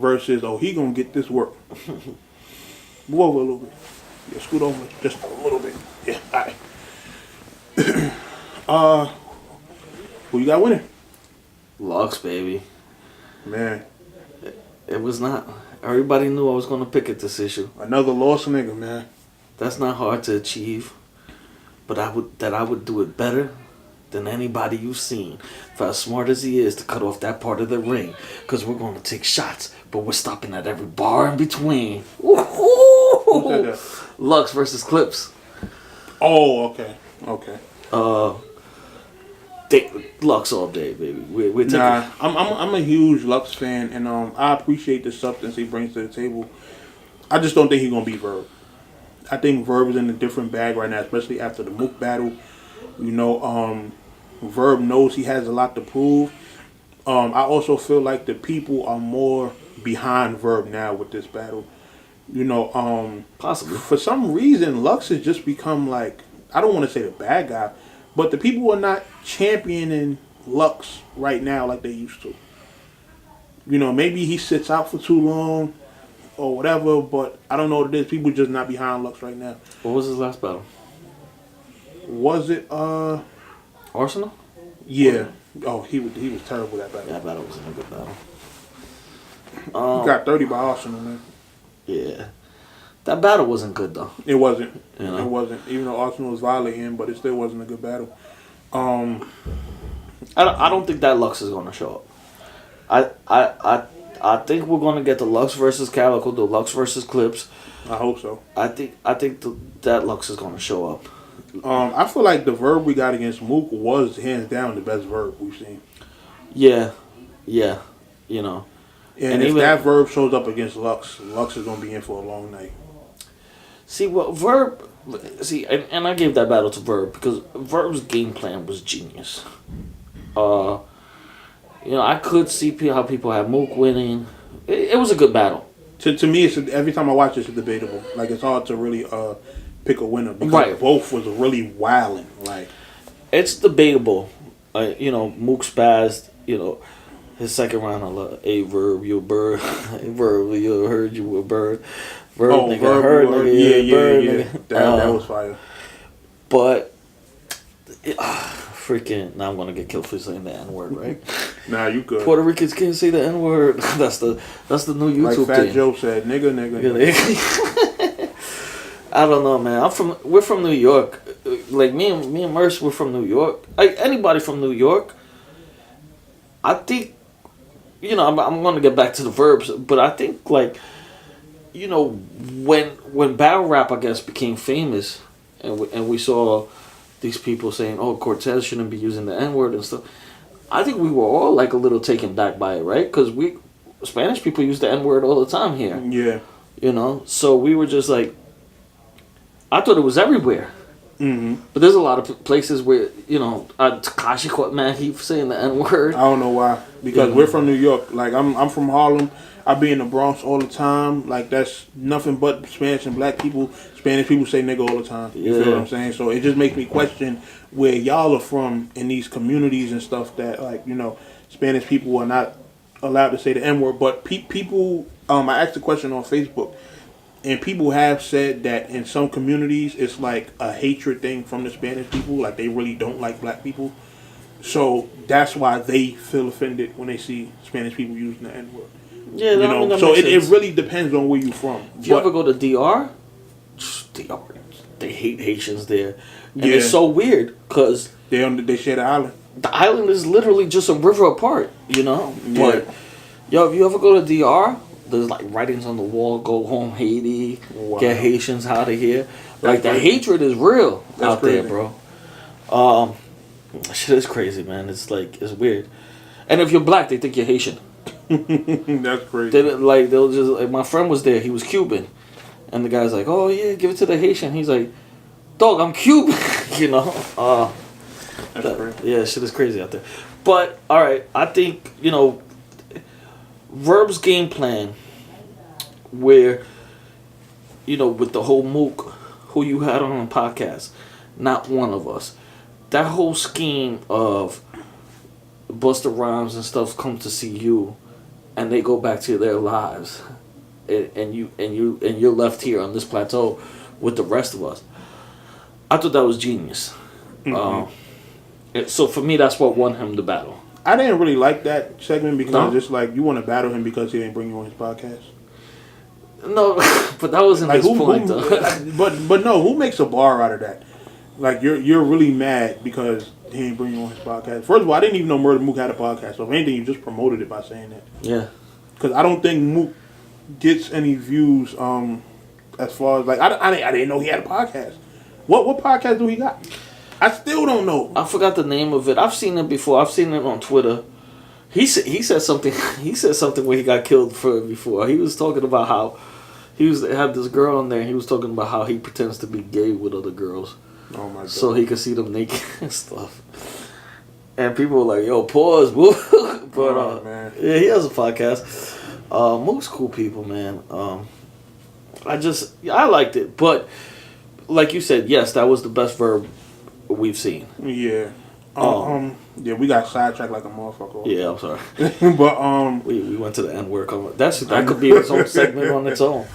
versus, oh, he gonna get this work. Move over a little bit. Yeah, scoot over just a little bit. Yeah, all right. Who you got winning? Lux, baby. Man. It was not. Everybody knew I was going to pick at this issue. Another lost nigga, man. That's not hard to achieve. But I would do it better than anybody you've seen. For as smart as he is to cut off that part of the ring. Because we're going to take shots. But we're stopping at every bar in between. Who said that? Lux versus Clips. Oh, okay. Lux all day, baby. We're taking... Nah, I'm a huge Lux fan, and I appreciate the substance he brings to the table. I just don't think he's gonna beat Verb. I think Verb is in a different bag right now, especially after the Mook battle. You know, Verb knows he has a lot to prove. I also feel like the people are more behind Verb now with this battle. You know, possibly for some reason, Lux has just become like, I don't want to say the bad guy, but the people are not championing Lux right now like they used to. You know, maybe he sits out for too long or whatever, but I don't know what it is. People just not behind Lux right now. What was his last battle? Was it Arsenal? Yeah. Oh, he was terrible that battle. That battle wasn't a good battle. He got 30 by Arsenal, man. Yeah. That battle wasn't good though. It wasn't. You know? It wasn't. Even though Arsenal was violating, but it still wasn't a good battle. I don't think that Lux is gonna show up. I think we're gonna get the Lux versus Calico, the Lux versus Clips. I hope so. I think that Lux is gonna show up. I feel like the Verb we got against Mook was hands down the best Verb we've seen. Yeah, you know. And if even that Verb shows up against Lux is gonna be in for a long night. See what Verb. See, and I gave that battle to Verb because Verb's game plan was genius. You know, I could see how people have Mook winning. It was a good battle. To me, every time I watch this, it's debatable. Like, it's hard to really pick a winner because both was really wilding. Like, it's debatable. You know, Mook spazzed. You know, his second round, I love Verb, you a bird. Verb, you heard you a bird. Verb, nigga, Verb, heard nigga, yeah. bird, nigga. That was fire. But freaking, now I'm gonna get killed for saying the N-word, right? Nah, you good. Puerto Ricans can't say the N-word. That's the new YouTube like Fat thing. Joe said, nigga. I don't know, man. We're from New York. Like me and Merce, we're from New York. Like anybody from New York, I think, you know, I'm gonna get back to the Verbs, but I think like, you know, when battle rap, I guess, became famous, and we saw these people saying, "Oh, Cortez shouldn't be using the N-word and stuff." I think we were all like a little taken back by it, right? Because Spanish people use the N-word all the time here. Yeah. You know, so we were just like, I thought it was everywhere. Mm-hmm. But there's a lot of places where, you know, Takashi caught man, he saying the N-word. I don't know why. Because we're from New York. Like, I'm from Harlem. I be in the Bronx all the time. Like, that's nothing but Spanish and black people. Spanish people say nigga all the time. You feel what I'm saying? So it just makes me question where y'all are from in these communities and stuff that, like, you know, Spanish people are not allowed to say the N-word. But people, I asked a question on Facebook. And people have said that in some communities, it's like a hatred thing from the Spanish people. Like, they really don't like black people. So that's why they feel offended when they see Spanish people using the N-word. Yeah, you know, so it really depends on where you're from. If you ever go to DR, they hate Haitians there. And it's so weird because they share the island. The island is literally just a river apart, you know? But, if you ever go to DR, there's like writings on the wall, go home Haiti, get Haitians out of here. Like the hatred is real out there, bro. Shit is crazy, man. It's like, it's weird. And if you're black, they think you're Haitian. That's crazy. They'll just, like, my friend was there, he was Cuban. And the guy's like, oh yeah, give it to the Haitian. He's like, dog, I'm Cuban. You know? That's crazy. Yeah, shit is crazy out there. But, alright, I think, you know, Verb's game plan, where, you know, with the whole Mook, who you had on the podcast, not one of us, that whole scheme of Busta Rhymes and stuff come to see you, and they go back to their lives, and you're left here on this plateau with the rest of us. I thought that was genius. So for me, that's what won him the battle. I didn't really like that segment because it's like you want to battle him because he didn't bring you on his podcast. No, but that wasn't his point, though. But no, who makes a bar out of that? Like you're really mad because he ain't bring you on his podcast. First of all, I didn't even know Murder Mook had a podcast. So if anything, you just promoted it by saying that. Yeah. Because I don't think Mook gets any views. As far as like I didn't know he had a podcast. What podcast do he got? I still don't know. I forgot the name of it. I've seen it before. I've seen it on Twitter. He said something. He said something where he got killed for it before. He was talking about how had this girl on there. And he was talking about how he pretends to be gay with other girls. Oh my God. So he could see them naked and stuff. And people were like, "Yo, pause, Mook." But man. Yeah, he has a podcast. Mook's cool people, man. I liked it, but like you said, yes, that was the best Verb we've seen. Yeah. Yeah, we got sidetracked like a motherfucker. Yeah, I'm sorry. But we went to the N-word. That could be its own segment on its own.